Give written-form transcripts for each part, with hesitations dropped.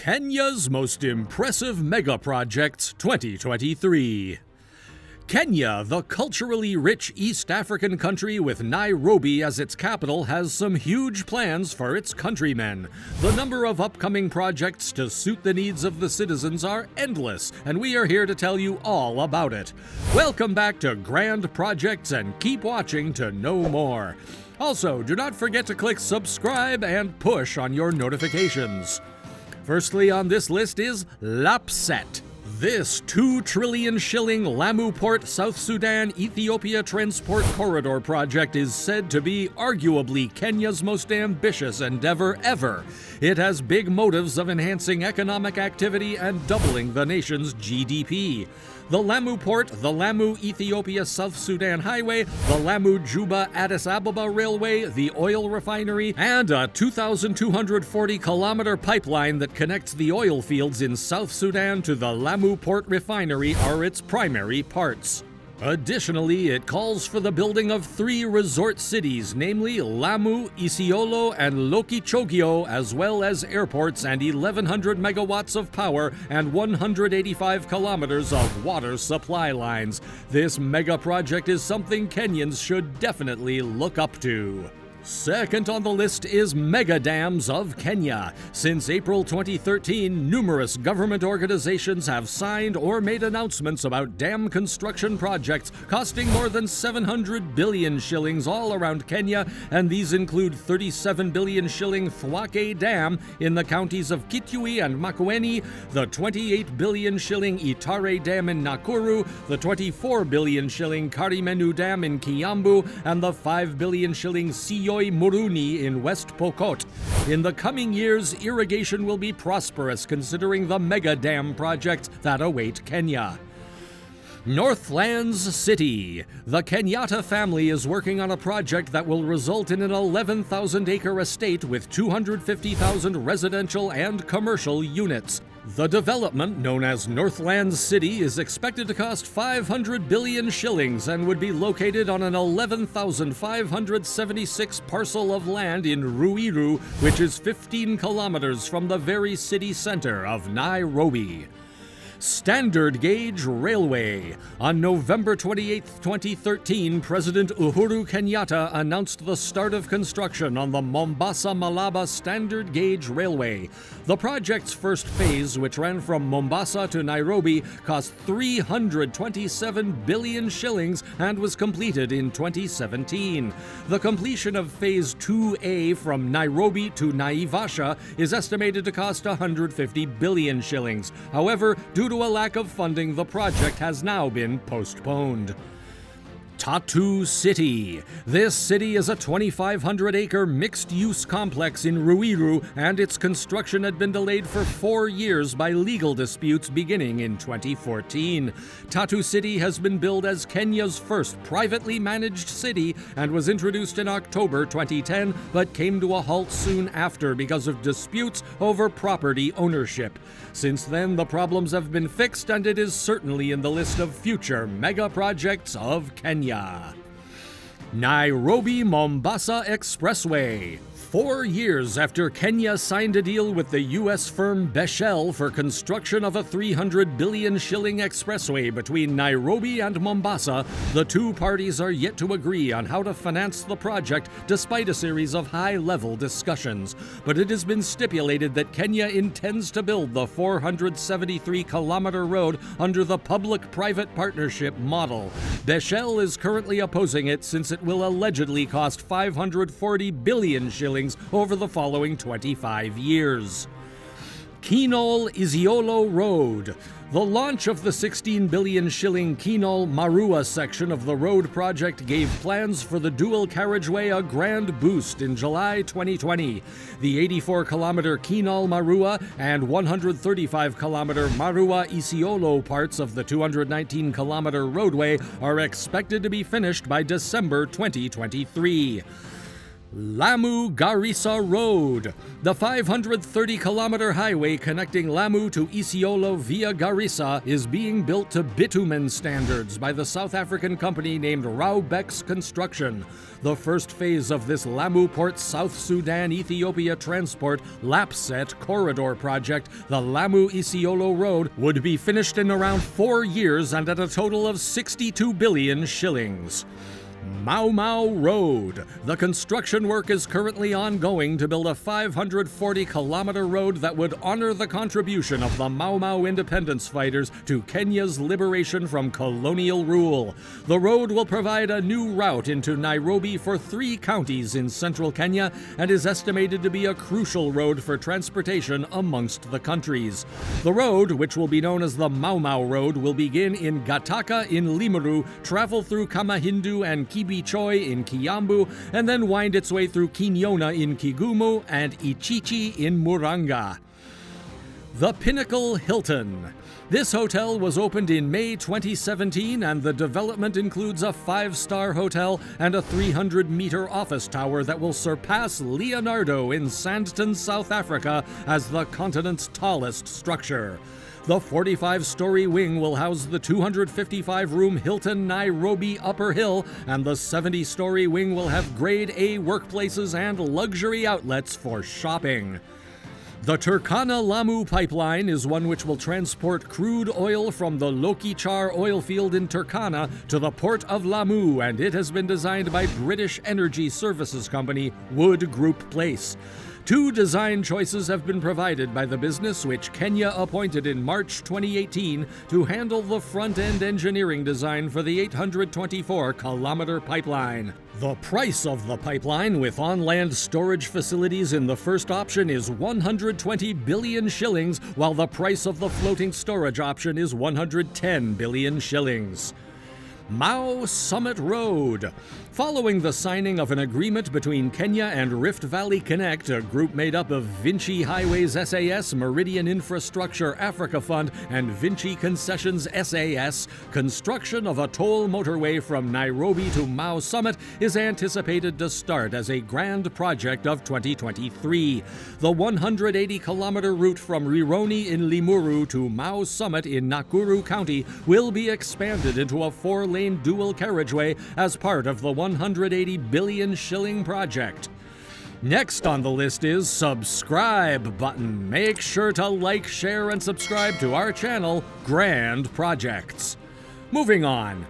Kenya's Most Impressive Megaprojects 2023. Kenya, the culturally rich East African country with Nairobi as its capital, has some huge plans for its countrymen. The number of upcoming projects to suit the needs of the citizens are endless, and we are here to tell you all about it. Welcome back to Grand Projects, and keep watching to know more. Also, do not forget to click subscribe and push on your notifications. Firstly on this list is Lapset. This 2 trillion shilling Lamu Port, South Sudan, Ethiopia Transport Corridor project is said to be arguably Kenya's most ambitious endeavor ever. It has big motives of enhancing economic activity and doubling the nation's GDP. The Lamu Port, the Lamu Ethiopia South Sudan Highway, the Lamu Juba Addis Ababa Railway, the oil refinery, and a 2,240-kilometer pipeline that connects the oil fields in South Sudan to the Lamu Port refinery are its primary parts. Additionally, it calls for the building of 3 resort cities, namely Lamu, Isiolo, and Lokichogio, as well as airports and 1,100 megawatts of power and 185 kilometers of water supply lines. This mega project is something Kenyans should definitely look up to. Second on the list is Mega Dams of Kenya. Since April 2013, numerous government organizations have signed or made announcements about dam construction projects costing more than 700 billion shillings all around Kenya, and these include 37 billion shilling Thwake Dam in the counties of Kitui and Makueni, the 28 billion shilling Itare Dam in Nakuru, the 24 billion shilling Karimenu Dam in Kiambu, and the 5 billion shilling Siyo Muruni in West Pokot. In the coming years, irrigation will be prosperous considering the mega dam projects that await Kenya. Northland City. The Kenyatta family is working on a project that will result in an 11,000-acre estate with 250,000 residential and commercial units. The development, known as Northland City, is expected to cost 500 billion shillings and would be located on an 11,576 parcel of land in Ruiru, which is 15 kilometers from the very city center of Nairobi. Standard Gauge Railway. On November 28, 2013, President Uhuru Kenyatta announced the start of construction on the Mombasa-Malaba Standard Gauge Railway. The project's first phase, which ran from Mombasa to Nairobi, cost 327 billion shillings and was completed in 2017. The completion of Phase 2A from Nairobi to Naivasha is estimated to cost 150 billion shillings. However, due to a lack of funding, the project has now been postponed. Tatu City. This city is a 2,500-acre mixed-use complex in Ruiru, and its construction had been delayed for 4 years by legal disputes beginning in 2014. Tatu City has been billed as Kenya's first privately managed city and was introduced in October 2010, but came to a halt soon after because of disputes over property ownership. Since then, the problems have been fixed, and it is certainly in the list of future mega projects of Kenya. Nairobi-Mombasa Expressway. 4 years after Kenya signed a deal with the U.S. firm Bechtel for construction of a 300 billion shilling expressway between Nairobi and Mombasa, the two parties are yet to agree on how to finance the project despite a series of high-level discussions. But it has been stipulated that Kenya intends to build the 473-kilometer road under the public-private partnership model. Bechtel is currently opposing it since it will allegedly cost 540 billion shillings over the following 25 years. Kinol-Isiolo Road. The launch of the 16 billion shilling Kinol-Marua section of the road project gave plans for the dual carriageway a grand boost in July 2020. The 84-kilometer Kinol-Marua and 135-kilometer Marua-Isiolo parts of the 219-kilometer roadway are expected to be finished by December 2023. Lamu-Garissa Road. The 530-kilometer highway connecting Lamu to Isiolo via Garissa is being built to bitumen standards by the South African company named Raubex Construction. The first phase of this Lamu Port South Sudan-Ethiopia Transport LAPSET corridor project, the Lamu-Isiolo Road, would be finished in around 4 years and at a total of 62 billion shillings. Mau Road. The construction work is currently ongoing to build a 540-kilometer road that would honor the contribution of the Mau independence fighters to Kenya's liberation from colonial rule. The road will provide a new route into Nairobi for 3 counties in central Kenya and is estimated to be a crucial road for transportation amongst the countries. The road, which will be known as the Mau Road, will begin in Gataka in Limuru, travel through Kamahindu and Kibichoi in Kiambu, and then wind its way through Kinyona in Kigumu and Ichichi in Muranga. The Pinnacle Hilton. This hotel was opened in May 2017, and the development includes a 5-star hotel and a 300-meter office tower that will surpass Leonardo in Sandton, South Africa, as the continent's tallest structure. The 45-story wing will house the 255-room Hilton Nairobi Upper Hill, and the 70-story wing will have Grade A workplaces and luxury outlets for shopping. The Turkana Pipeline is one which will transport crude oil from the Lokichar oil field in Turkana to the port of Lamu, and it has been designed by British energy services company Wood Group Place. 2 design choices have been provided by the business, which Kenya appointed in March 2018 to handle the front-end engineering design for the 824-kilometer pipeline. The price of the pipeline, with on-land storage facilities in the first option, is 120 billion shillings, while the price of the floating storage option is 110 billion shillings. Mao Summit Road. Following the signing of an agreement between Kenya and Rift Valley Connect, a group made up of Vinci Highways SAS, Meridian Infrastructure Africa Fund, and Vinci Concessions SAS, construction of a toll motorway from Nairobi to Mao Summit is anticipated to start as a grand project of 2023. The 180-kilometer route from Rironi in Limuru to Mao Summit in Nakuru County will be expanded into a 4-lane dual carriageway as part of the 180 billion shilling project. Next on the list is subscribe button. Make sure to like, share, and subscribe to our channel, Grand Projects. Moving on.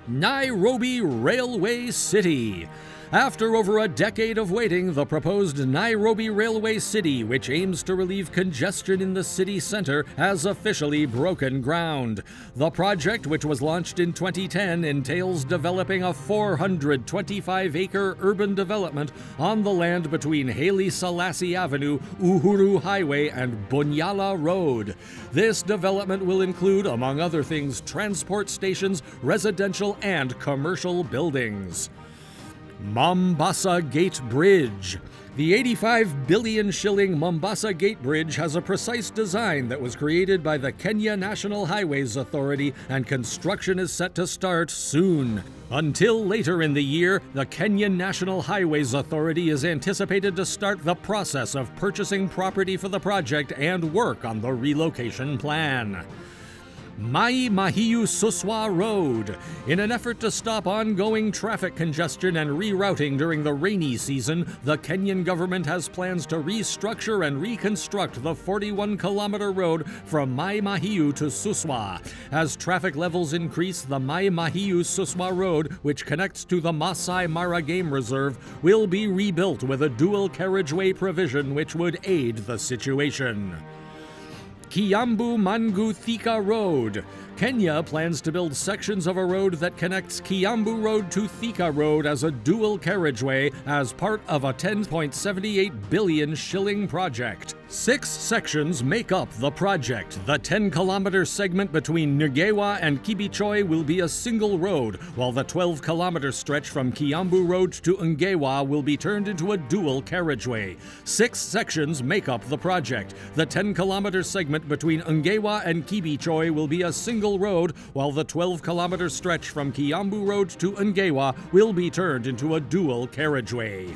Nairobi Railway City. After over a decade of waiting, the proposed Nairobi Railway City, which aims to relieve congestion in the city center, has officially broken ground. The project, which was launched in 2010, entails developing a 425-acre urban development on the land between Haile Selassie Avenue, Uhuru Highway, and Bunyala Road. This development will include, among other things, transport stations, residential, and commercial buildings. Mombasa Gate Bridge. The 85 billion shilling Mombasa Gate Bridge has a precise design that was created by the Kenya National Highways Authority, and construction is set to start soon. Until later in the year, the Kenyan National Highways Authority is anticipated to start the process of purchasing property for the project and work on the relocation plan. Mai Mahiu Suswa Road. In an effort to stop ongoing traffic congestion and rerouting during the rainy season, the Kenyan government has plans to restructure and reconstruct the 41-kilometer road from Mai Mahiu to Suswa. As traffic levels increase, the Mai Mahiu Suswa Road, which connects to the Masai Mara Game Reserve, will be rebuilt with a dual carriageway provision which would aid the situation. Kiambu Mangu Thika Road. Kenya plans to build sections of a road that connects Kiambu Road to Thika Road as a dual carriageway as part of a 10.78 billion shilling project. 6 sections make up the project. The 10-kilometer segment between Ngewa and Kibichoi will be a single road, while the 12-kilometer stretch from Kiambu Road to Ngewa will be turned into a dual carriageway. 6 sections make up the project. The 10-kilometer segment between Ngewa and Kibichoi will be a single road, while the 12-kilometer stretch from Kiambu Road to Ngewa will be turned into a dual carriageway.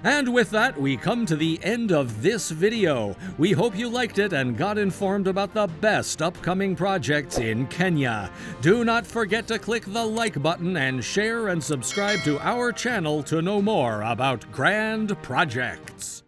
And with that, we come to the end of this video. We hope you liked it and got informed about the best upcoming projects in Kenya. Do not forget to click the like button and share and subscribe to our channel to know more about grand projects.